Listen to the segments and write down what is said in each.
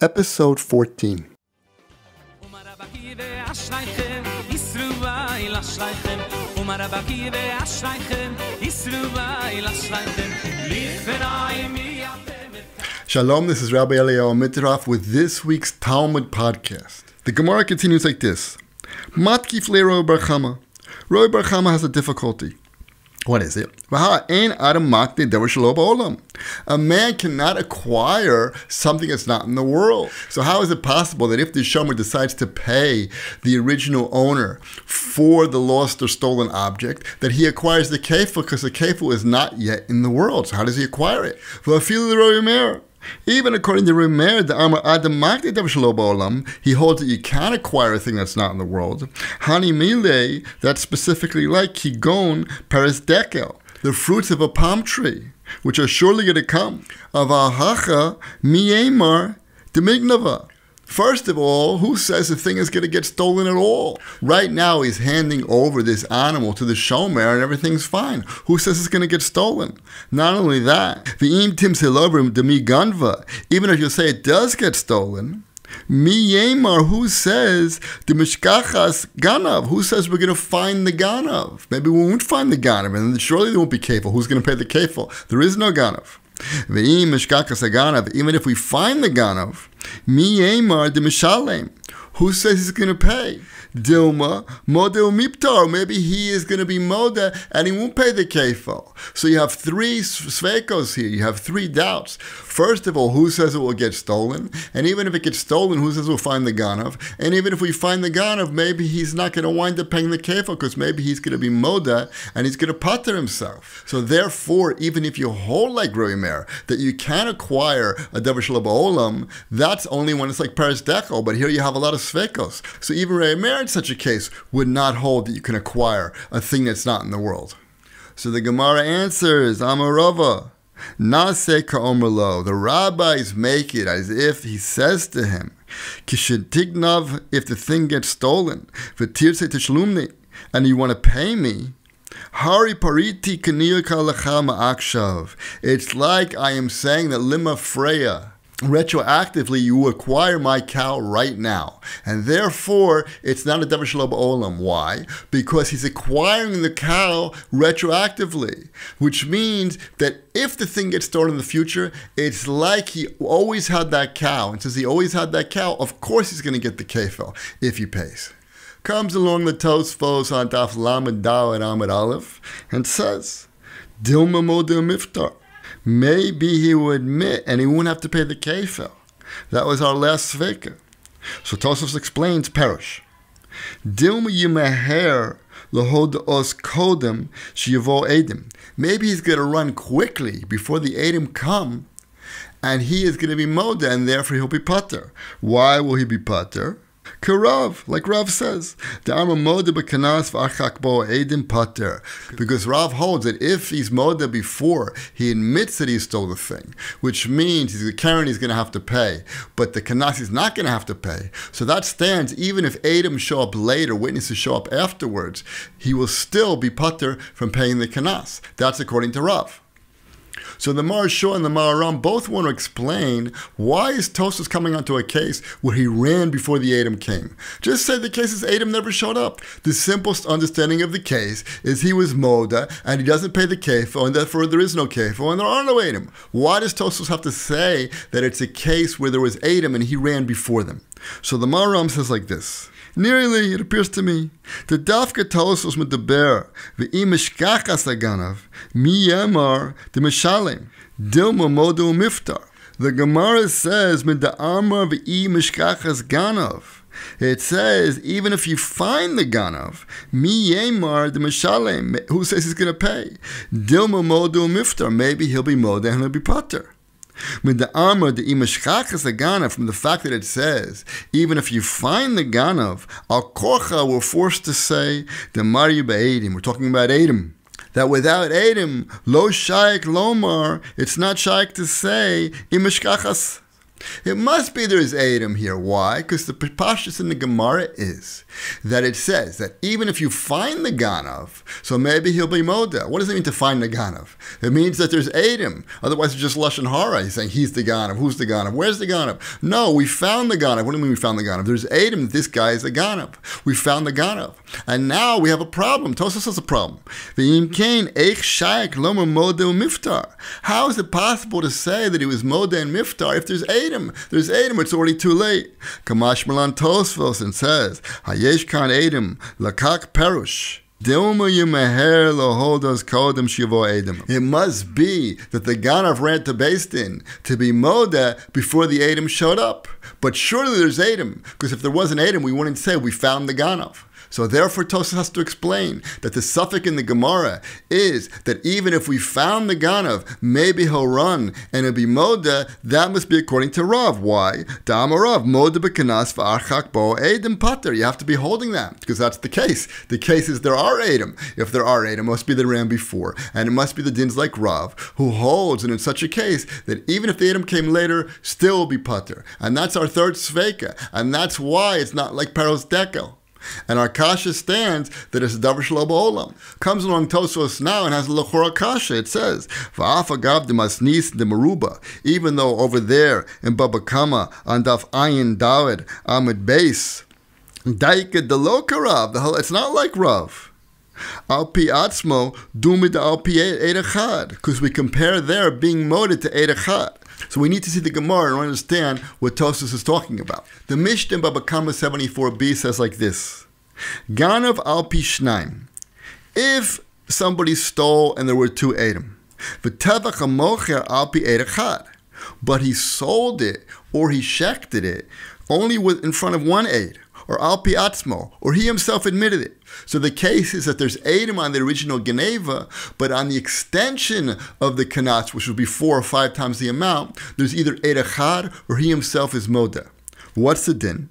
Episode 14. Shalom, this is Rabbi Eliyahu Mitroff with this week's Talmud podcast. The Gemara continues like this. Matkif le Roy Bar Chama. Roy Bar Chama has a difficulty. What is it? A man cannot acquire something that's not in the world. So how is it possible that if the shomer decides to pay the original owner for the lost or stolen object, that he acquires the kefil because the kefil is not yet in the world? So how does he acquire it? Even according to Remer, the Amar Adam Magdi Shelo Ba'olam, he holds that you can acquire a thing that's not in the world. Hani Mile, that's specifically like Kigon Paris Dekel, the fruits of a palm tree, which are surely going to come. Avahacha Miemar Demignava. First of all, who says the thing is going to get stolen at all? Right now, he's handing over this animal to the shomer and everything's fine. Who says it's going to get stolen? Not only that, even if you say it does get stolen, who says the mishkachas ganav? Who says we're going to find the ganav? Maybe we won't find the ganav, and surely there won't be kefil. Who's going to pay the kefil? There is no ganav. Even if we find the ganav, who says he's going to pay? Dilma, model miptar. Maybe he is going to be moda and he won't pay the kefil. So you have three sveikos here. You have three doubts. First of all, who says it will get stolen? And even if it gets stolen, who says we'll find the ganav? And even if we find the ganav, maybe he's not going to wind up paying the kefil because maybe he's going to be moda and he's going to pater himself. So therefore, even if you hold like Roimer, that you can acquire a davar shelo ba'olam, that's only when it's like Paris Dekel. But here you have a lot of sveikos. So even Roimer in such a case would not hold that you can acquire a thing that's not in the world. So the Gemara answers, Amarava, Nase ka'omerlo. The rabbis make it as if he says to him, Kishetignav, if the thing gets stolen, v'tirse tishlumni, and you want to pay me, Hari pariti kaniyaka lecha ma'akshav. It's like I am saying that lima freya, retroactively, you acquire my cow right now. And therefore, it's not a davar shelo ba'olam. Why? Because he's acquiring the cow retroactively, which means that if the thing gets stolen in the future, it's like he always had that cow. And since he always had that cow, of course he's going to get the kefil if he pays. Comes along the Tosafoes on Daf Lamed Dal and Amud Aleph and says, Dilma model miftar. Maybe he will admit and he won't have to pay the kefil. That was our last sveka. So Tosafoes explains, Perish. Dilma yimeher lahod os kodem sheyavo edim. Maybe he's going to run quickly before the edim come, and he is going to be moda, and therefore he'll be pater. Why will he be pater? Karav, like Rav says, because Rav holds that if he's moda before, he admits that he stole the thing, which means the Karen is going to have to pay, but the kanas is not going to have to pay. So that stands, even if Adam show up later, witnesses show up afterwards, he will still be pater from paying the kanas. That's according to Rav. So the Maharsha and the Maharam both want to explain why is Tosafoes coming onto a case where he ran before the Adam came. Just say the case is Adam never showed up. The simplest understanding of the case is he was moda and he doesn't pay the kefil, and therefore there is no kefil and there are no Adam. Why does Tosafoes have to say that it's a case where there was Adam and he ran before them? So the Maharam says like this. Nearly, it appears to me, the dafka Tosafoes medaber ve'im mishkachas aganav mi yemar the mishalem dilma modu miftar. The Gemara says meda'amar ve'im mishkachas ganav. It says even if you find the ganav, mi yemar the mishalem. Who says he's going to pay? Dilma modu miftar. Maybe he'll be moda and he'll be pater. From the fact that it says, even if you find the ganav, al korcha, we're forced to say, the Mari Ba'edim, we're talking about Adam. That without Adam, lo shaykh lomar, it's not shaykh to say, imishkachas. It must be there's Adam here. Why? Because the pashtus in the Gemara is that it says that even if you find the Ganav, so maybe he'll be Moda. What does it mean to find the Ganav? It means that there's Adam. Otherwise, it's just Lashon Hara. He's saying he's the Ganav. Who's the Ganav? Where's the Ganav? No, we found the Ganav. What do you mean we found the Ganav? There's Adam. This guy is the Ganav. We found the Ganav. And now we have a problem. Tosafoes has a problem. How is it possible to say that he was Moda and Miftar if there's Adam? There's Adam, it's already too late. Kamash Malan Tosafoes and says, Hayesh kan Adam, lakak perush. It must be that the Ganav ran to Beis Din to be Moda before the Adam showed up. But surely there's Adam, because if there wasn't Adam, we wouldn't say we found the Ganav. So therefore, Tosafoes has to explain that the suffix in the Gemara is that even if we found the Ganav, maybe he'll run and it'll be Moda. That must be according to Rav. Why? Da'amar Rav, Moda b'kanas v'archak bo Edom pater. You have to be holding that because that's the case. The case is there are Edom. If there are Edom, it must be the ram before, and it must be the dins like Rav who holds, and in such a case that even if the Edom came later, still will be pater. And that's our third sveika, and that's why it's not like Paros Dekel. And our kasha stands that it's a davar shelo ba'olam. Comes along Tosafoes now and has a lechora kasha. It says, "Va'af agav de masnis de meruba." Even though over there in Baba Kama on Daf Ayin David Amid Beis, Daika de lo karav. It's not like Rav. Al pi atzmo dumid al pi eid echad, because we compare there being moded to eid echad. So we need to see the Gemara and understand what Tosafoes is talking about. The Mishnah in Baba Kama 74b says like this: Ganav al pi shnaim. If somebody stole and there were two Edom, v'tevach hamocher al pi eid echad, but he sold it or he shechted it only in front of one Eid, or al pi atzmo, or he himself admitted it. So the case is that there's Edom on the original Geneva, but on the extension of the Kanats, which would be 4 or 5 times the amount, there's either Eid Echad or he himself is Moda. What's the din?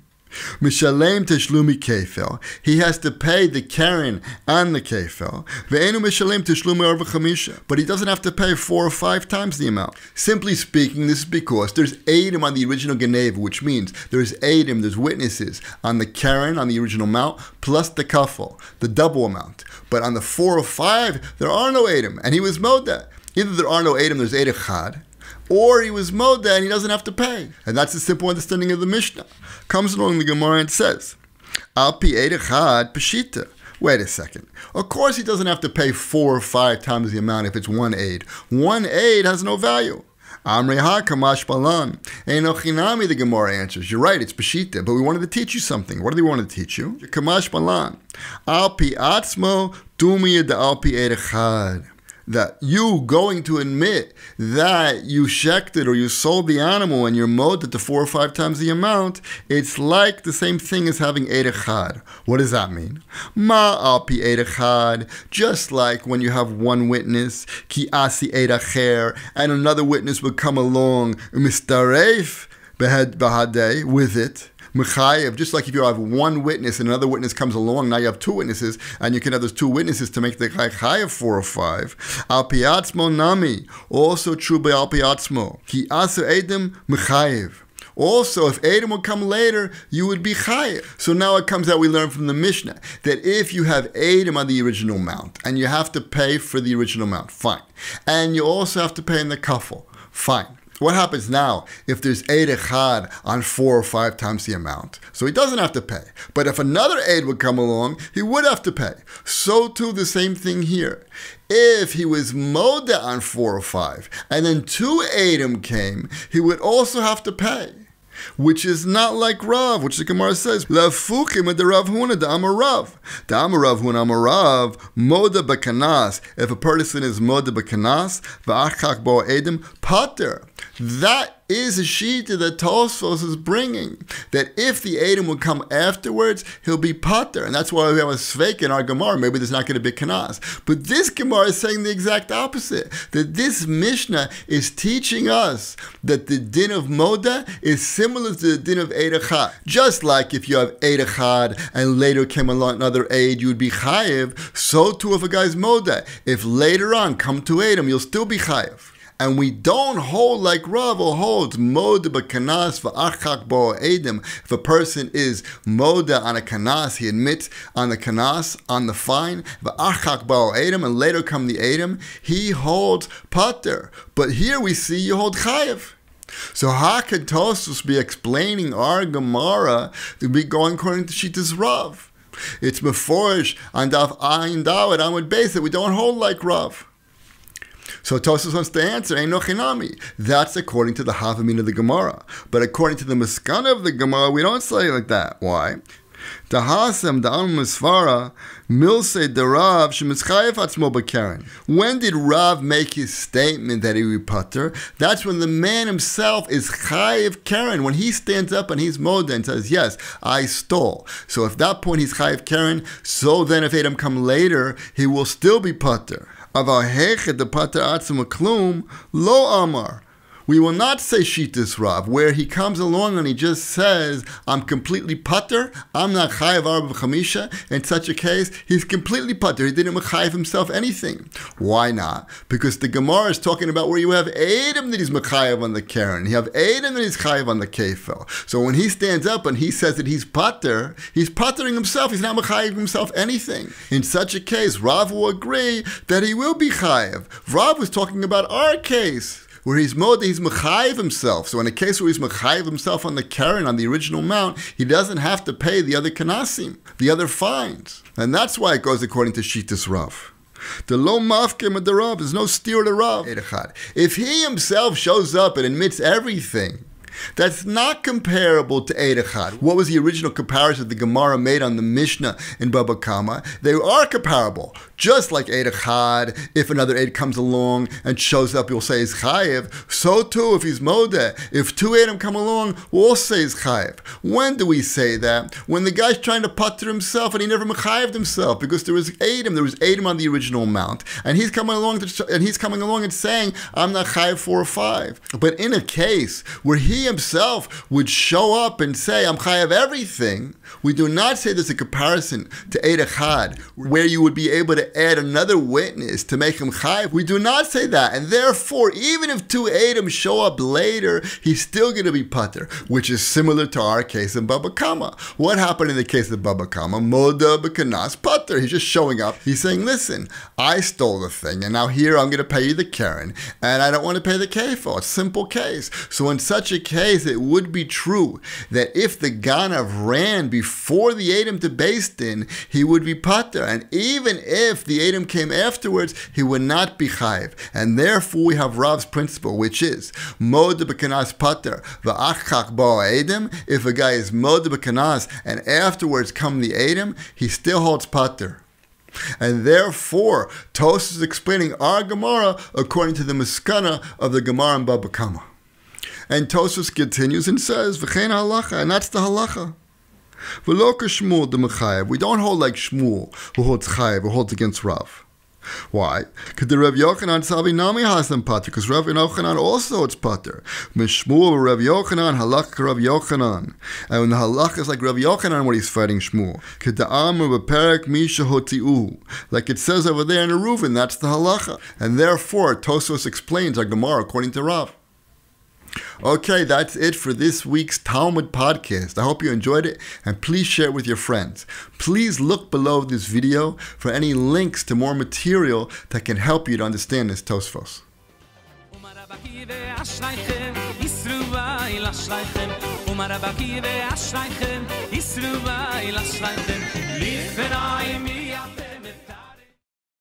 Mishalem teshlumi kefel. He has to pay the Karen and the kefel. Ve'enu mishalem teshlumi arba chamisha. But he doesn't have to pay 4 or 5 times the amount. Simply speaking, this is because there's Edom on the original Geneva, which means there's Edom, there's witnesses on the Karen, on the original amount, plus the kafel, the double amount. But on the 4 or 5, there are no Edom, and he was Moda. Either there are no Edom, there's Eid Echad, or he was Moda and he doesn't have to pay. And that's the simple understanding of the Mishnah. Comes along the Gemara and says, Al pi eid echad peshita. Wait a second. Of course he doesn't have to pay 4 or 5 times the amount if it's one Eid. One Eid has no value. Amri ha kamash balan. Eino chinami, the Gemara answers. You're right, it's peshita, but we wanted to teach you something. What do they want to teach you? Kamash balan. Al pi atzmo dumiyah de al pi eid echad. That you going to admit that you shecked it or you sold the animal and you're moded to 4 or 5 times the amount, it's like the same thing as having Eid Echad. What does that mean? Ma al pi Eid Echad, just like when you have one witness, ki asi Eid Acher, and another witness would come along, mistaref behadei, with it. Just like if you have one witness and another witness comes along, now you have 2 witnesses, and you can have those 2 witnesses to make the chayav 4 or 5. Al piatzmo nami, also true by al piatzmo. Ki asu edem mechayev. Also, if Edom would come later, you would be chayav. So now it comes out, we learn from the Mishnah, that if you have Edom on the original amount, and you have to pay for the original amount, fine. And you also have to pay in the kafel, fine. What happens now if there's Eid Echad on 4 or 5 times the amount? So he doesn't have to pay. But if another Eid would come along, he would have to pay. So too the same thing here. If he was Moda on 4 or 5, and then 2 Edom came, he would also have to pay. Which is not like Rav, which the Gemara says, Lafukim de Rav Huna de Amar Rav. De Amar Rav Huna Amar Rav, Moda b'kanas. If a person is Moda b'kanas, v'achak bo Edom, pater. That is a shita that Tosafoes is bringing. That if the Edom would come afterwards, he'll be pater. And that's why we have a sveik in our Gemara. Maybe there's not going to be kanas. But this Gemara is saying the exact opposite. That this Mishnah is teaching us that the din of Moda is similar to the din of Eid Echad. Just like if you have Eid Echad and later came along another Eid, you would be chayiv. So too if a guy's Moda. If later on come to Edom, you'll still be chayiv. And we don't hold like Rav holds Moda b'kanas v'achak bo edim. If a person is Moda on a kanas, he admits on the kanas, on the fine, v'achak bo edim, and later come the edim, he holds pater. But here we see you hold chayev. So how could Tosafoes be explaining our Gemara to be going according to Shittas Rav? It's meforish on Daf Ayin Dawid Amud Beis that we don't hold like Rav. So Tosafoes wants to answer, Ein nochinami. That's according to the Havamin of the Gemara. But according to the Maskana of the Gemara, we don't say like that. Why? Tahasem da'am misvara milse de Rav shemischayev atzmo b'keren. When did Rav make his statement that he would putter? That's when the man himself is chayev keren. When he stands up and he's moda and says, yes, I stole. So at that point he's chayev keren. So then if Adam come later, he will still be putter. Aval hechet de pater atzmo klum lo amar. We will not say Shittas Rav, where he comes along and he just says, I'm completely putter, I'm not chayev arba v'chamisha. In such a case, he's completely putter. He didn't mechayev himself anything. Why not? Because the Gemara is talking about where you have Adam that he's mechayev on the keren. You have Adam that he's chayev on the kefel. So when he stands up and he says that he's puttering himself. He's not mechayev himself anything. In such a case, Rav will agree that he will be chayev. Rav was talking about our case, where he's moda, he's mechayev himself. So in a case where he's mechayev himself on the keren, on the original mount, he doesn't have to pay the other kanasim, the other fines. And that's why it goes according to Shittas Rav. The lo mafkem of the Rav, there's no steer to Rav. If he himself shows up and admits everything, that's not comparable to Eid Echad. What was the original comparison the Gemara made on the Mishnah in Baba Kama? They are comparable. Just like Eid Echad, if another Eid comes along and shows up, you'll say he's chayev. So too, if he's modeh, if two Eidim come along, we'll say he's chayev. When do we say that? When the guy's trying to putter himself and he never mechayeved himself because there was Eidim on the original amount, and he's coming along and saying, I'm not chayev 4 or 5. But in a case where he himself would show up and say, I'm chayev everything, we do not say there's a comparison to Eid Echad, where you would be able to add another witness to make him chayev. We do not say that, and therefore, even if two Eidim show up later, he's still going to be pater, which is similar to our case in Baba Kama. What happened in the case of Baba Kama? Moda b'kanas pater. He's just showing up. He's saying, listen, I stole the thing, and now here I'm going to pay you the keren, and I don't want to pay the kefil. It's a simple case. So in such a case, it would be true that if the Ganav ran before the Eidim to Beis Din, he would be pater, and even if the Eidim came afterwards, he would not be chayev. And therefore we have Rav's principle, which is moda b'kanas pater v'achak bo Eidim. If a guy is moda b'kanas and afterwards come the Eidim, he still holds pater. And therefore, Tosafoes is explaining our Gemara according to the Maskana of the Gemara in Baba Kama. And Tosafoes continues and says, V'chein halacha, and that's the halacha. V'lo k'shmuel de mechayev. We don't hold like Shmuel, who holds chayev, who holds against Rav. Why? Because the Rav Yochanan Savi Nami Hasam Pater, because Rav Yochanan also holds Pater. Mishmuel Rav Yochanan halach Rav Yochanan, and when the halach is like Rav Yochanan, what he's fighting Shmuel. Keda'amr b'perek misha hotiu, like it says over there in the Reuven, that's the halacha, and therefore Tosafoes explains our Gemara according to Rav. Okay, that's it for this week's Talmud podcast. I hope you enjoyed it, and please share it with your friends. Please look below this video for any links to more material that can help you to understand this Tosafoes.